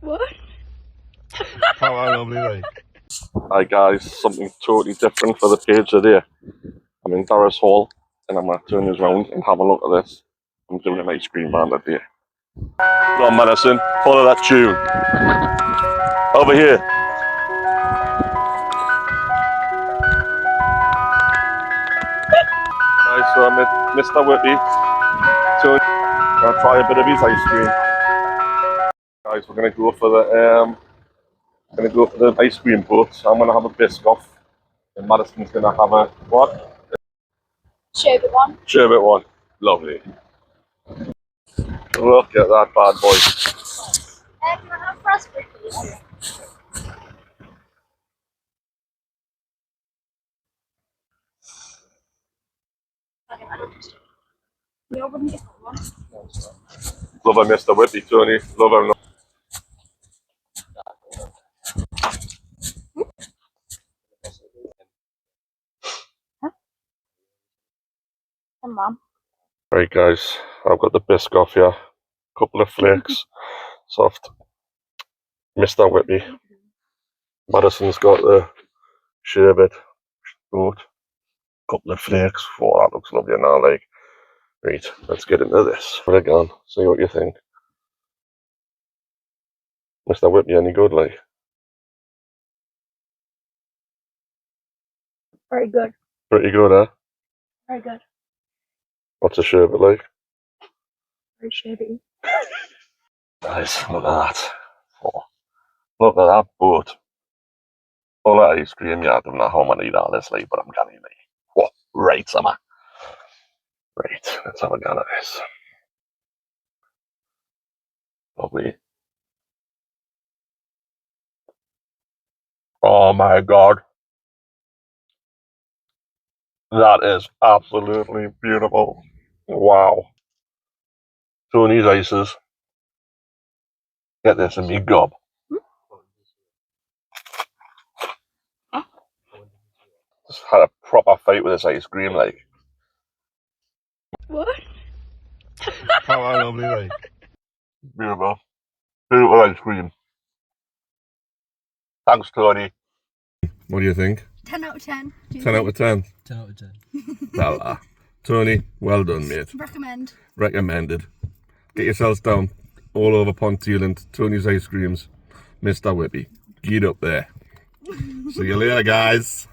What? How lovely, like. Hi guys, something totally different for the page today. I'm in Darras Hall and I'm going to turn this round and have a look at this. I'm doing an ice cream van today. Come on Madison, follow that tune. Over here. Nice, so I'm with Mr. Whippy. So I'm going to try a bit of his ice cream. Guys, we're going to go for the ice cream boat. I'm going to have a Biscoff and Madison's going to have a what? Sherbet one. Sherbet one. Lovely. Look at that bad boy. Can I have raspberry, please? No, wouldn't get one. Love her, Mr. Whippy, Tony. Love her. Come on. Right, guys, I've got the Biscoff here. Couple of flakes, soft. Mr. Whippy. Madison's got the sherbet. Goat. Couple of flakes. Oh, that looks lovely now, like. Right, let's get into this. Put it on, see what you think. Mr. Whippy, any good, like? Very good. Pretty good, huh? Very good. What's a sherbet like? Very sherbety. Guys, look at that. Oh, look at that boat. All that ice cream, yeah, I don't know how many that is like, but I'm getting it. What? Right, summer. Right, let's have a go at this. Lovely. Oh my god. That is absolutely beautiful. Wow. Tony's ices. Get this in me gob. Just had a proper fight with this ice cream, like. What? How lovely, like. Beautiful. Beautiful ice cream. Thanks, Tony. What do you think? 10 out of 10. 10 out of 10. 10 out of 10. Voila. Tony, well done, mate. Recommend. Recommended. Get yourselves down all over Ponteland. Tony's Ice Creams. Mr. Whippy. Get up there. See you later, guys.